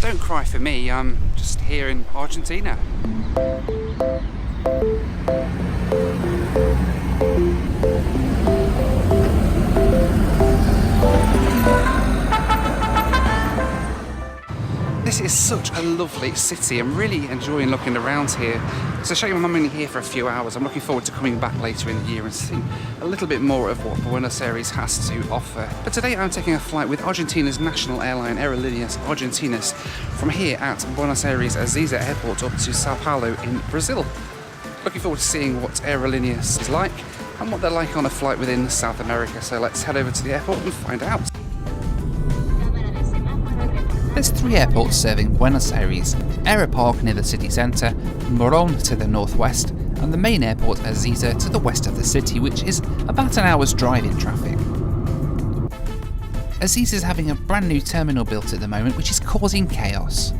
don't cry for me, I'm just here in Argentina. This is such a lovely city. I'm really enjoying looking around here. It's a shame I'm only here for a few hours. I'm looking forward to coming back later in the year and seeing a little bit more of what Buenos Aires has to offer. But today I'm taking a flight with Argentina's national airline, Aerolíneas Argentinas, from here at Buenos Aires Ezeiza Airport up to Sao Paulo in Brazil. Looking forward to seeing what Aerolíneas is like and what they're like on a flight within South America. So let's head over to the airport and find out. There's 3 airports serving Buenos Aires: Aeropark near the city centre, Morón to the northwest, and the main airport Ezeiza to the west of the city, which is about an hour's drive in traffic. Ezeiza is having a brand new terminal built at the moment, which is causing chaos.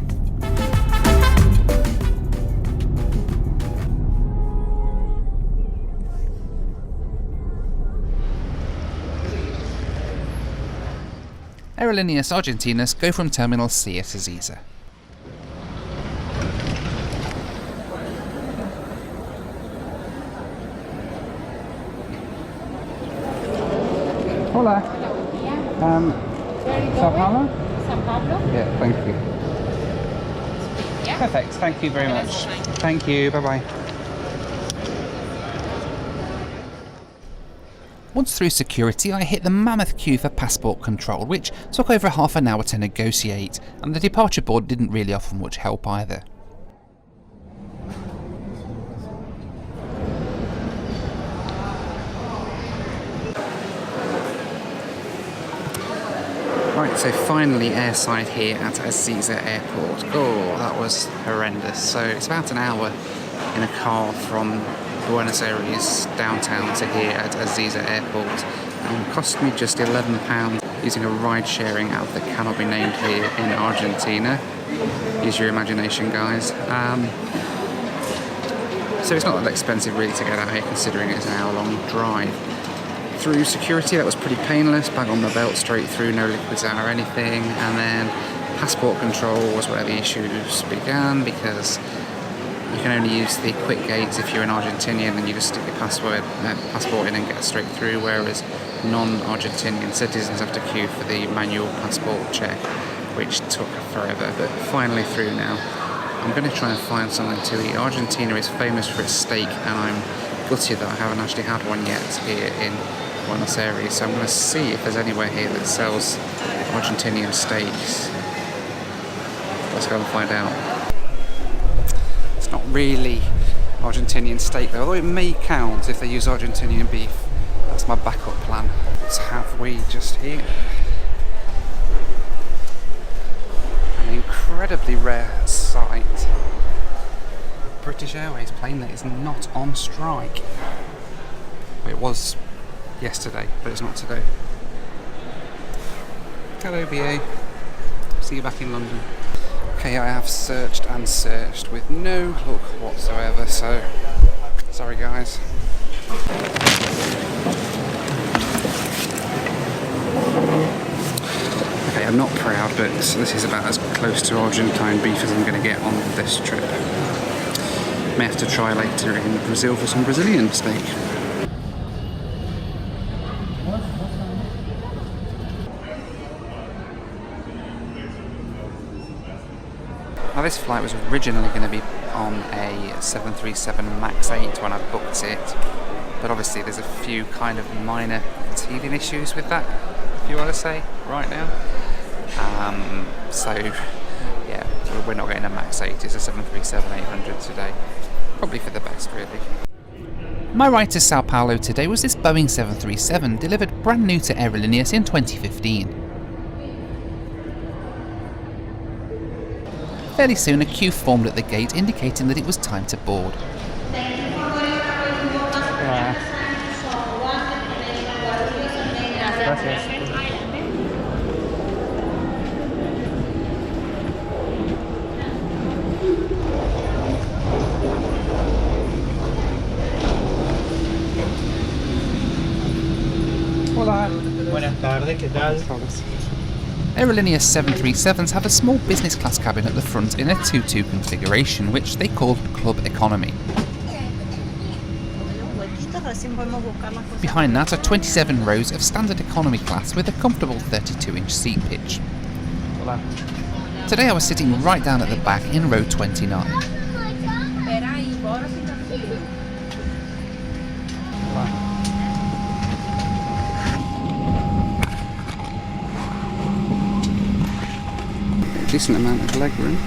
Aerolíneas Argentinas go from Terminal C at Ezeiza. Hola. Sao Paulo? Sao Paulo? Yeah, thank you. Yeah. Perfect, thank you very much. Thank you, bye-bye. Once through security, I hit the mammoth queue for passport control, which took over half an hour to negotiate, and the departure board didn't really offer much help either. Right, so finally airside here at Ezeiza Airport. Oh, that was horrendous. So it's about an hour in a car from Buenos Aires downtown to here at Ezeiza Airport, and cost me just £11 using a ride-sharing app that cannot be named here in Argentina. Use your imagination, guys. So it's not that expensive really to get out here, considering it's an hour-long drive. Through security, that was pretty painless. Bag on the belt, straight through, no liquids out or anything. And then passport control was where the issues began, because you can only use the quick gates if you're an Argentinian, and you just stick your passport in and get straight through, whereas non-Argentinian citizens have to queue for the manual passport check, which took forever, but finally through now. I'm going to try and find something to eat. Argentina is famous for its steak, and I'm gutted that I haven't actually had one yet here in Buenos Aires, so I'm going to see if there's anywhere here that sells Argentinian steaks. Let's go and find out. Not really Argentinian steak though, although it may count if they use Argentinian beef. That's my backup plan. Let's have we just here. An incredibly rare sight. British Airways plane that is not on strike. It was yesterday, but it's not today. Hello BA. See you back in London. Okay, I have searched and searched with no luck whatsoever, so sorry guys. Okay, I'm not proud, but this is about as close to Argentine beef as I'm going to get on this trip. May have to try later in Brazil for some Brazilian steak. Now this flight was originally going to be on a 737 MAX 8 when I booked it, but obviously there's a few kind of minor teething issues with that, if you want to say, right now. So yeah, we're not getting a MAX 8, it's a 737-800 today. Probably for the best, really. My ride to Sao Paulo today was this Boeing 737, delivered brand new to Aerolíneas in 2015. Fairly soon a queue formed at the gate indicating that it was time to board. Hola. Buenas tardes, ¿qué tal? Aerolíneas 737s have a small business class cabin at the front in a 2-2 configuration, which they call Club Economy. Behind that are 27 rows of standard economy class with a comfortable 32-inch seat pitch. Today I was sitting right down at the back in row 29. Decent amount of leg room.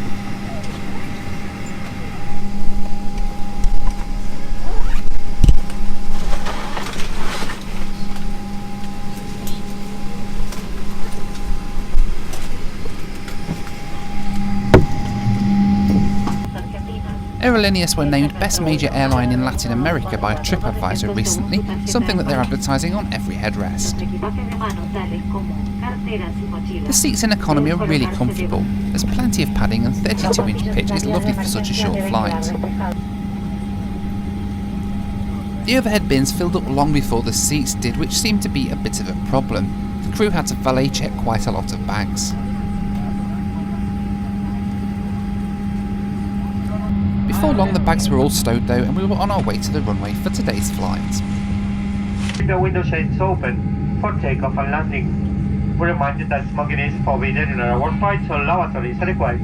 Aerolíneas were named Best Major Airline in Latin America by Tripadvisor recently, something that they're advertising on every headrest. The seats in economy are really comfortable. There's plenty of padding and 32-inch pitch is lovely for such a short flight. The overhead bins filled up long before the seats did, which seemed to be a bit of a problem. The crew had to valet check quite a lot of bags. Before long the bags were all stowed though, and we were on our way to the runway for today's flight. The window shades open for takeoff and landing. We remind you that smoking is forbidden in our flight, so lavatories are required.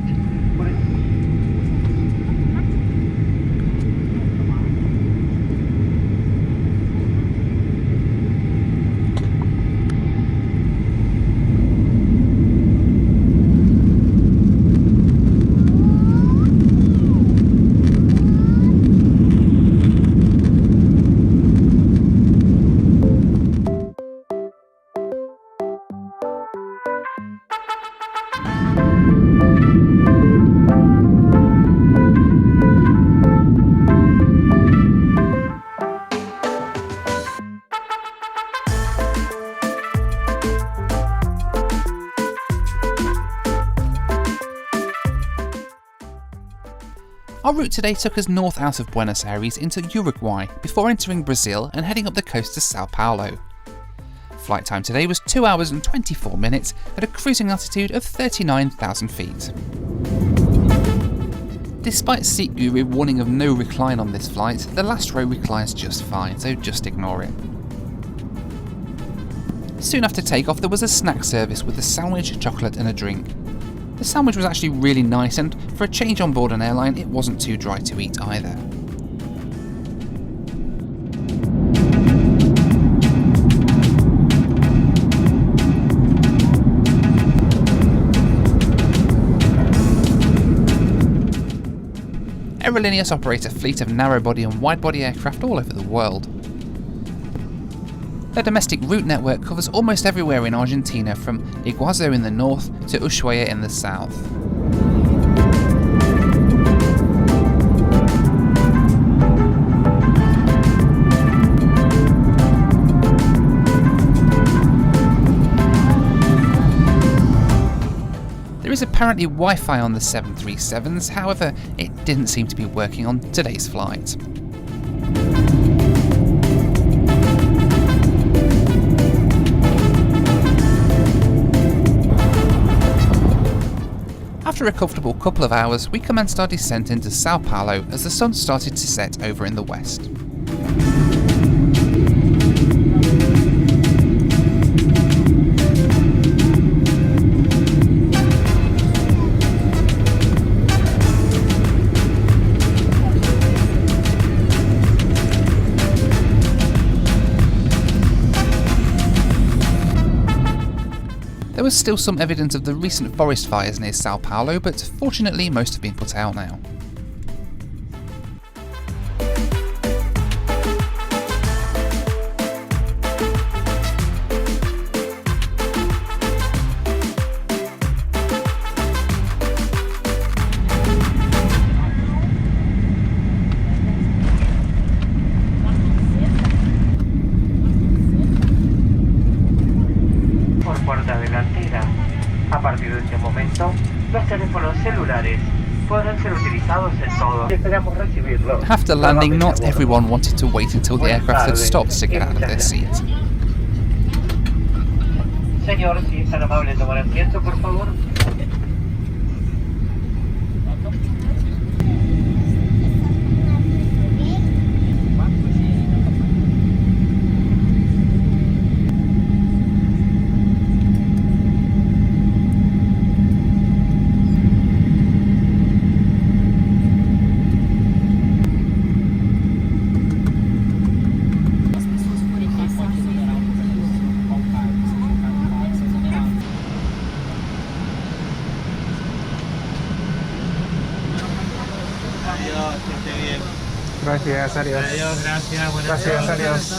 Our route today took us north out of Buenos Aires into Uruguay before entering Brazil and heading up the coast to Sao Paulo. Flight time today was 2 hours and 24 minutes at a cruising altitude of 39,000 feet. Despite Seat Guru warning of no recline on this flight, the last row reclines just fine, so just ignore it. Soon after takeoff there was a snack service with a sandwich, chocolate and a drink. The sandwich was actually really nice, and for a change on board an airline it wasn't too dry to eat either. Aerolíneas operate a fleet of narrow-body and wide-body aircraft all over the world. Their domestic route network covers almost everywhere in Argentina, from Iguazu in the north to Ushuaia in the south. There is apparently Wi-Fi on the 737s, however, it didn't seem to be working on today's flight. After a comfortable couple of hours, we commenced our descent into Sao Paulo as the sun started to set over in the west. There was still some evidence of the recent forest fires near Sao Paulo, but fortunately most have been put out now. A partir de este momento, los teléfonos celulares podrán ser utilizados en todo. Esperamos recibirlos. After landing, not everyone wanted to wait until the aircraft had stopped to get out of their seat. Señor, si es tan amable tomar asiento, por favor. Gracias, adiós. Adiós, gracias, buenas Gracias, noches. adiós.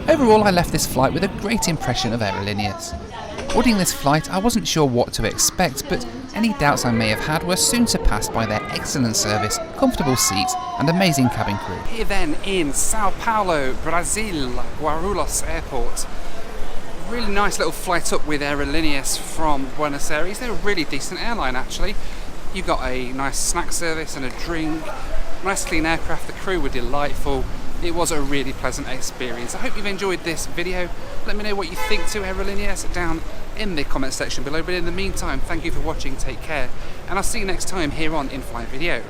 Overall, I left this flight with a great impression of Aerolíneas. Boarding this flight, I wasn't sure what to expect, but any doubts I may have had were soon surpassed by their excellent service, comfortable seats, and amazing cabin crew. Here then in Sao Paulo, Brazil, Guarulhos Airport. Really nice little flight up with Aerolíneas from Buenos Aires. They're a really decent airline actually. You got a nice snack service and a drink, nice clean aircraft, the crew were delightful. It was a really pleasant experience. I hope you've enjoyed this video. Let me know what you think to Aerolíneas down in the comment section below. But in the meantime, thank you for watching, take care, and I'll see you next time here on In Flight Video.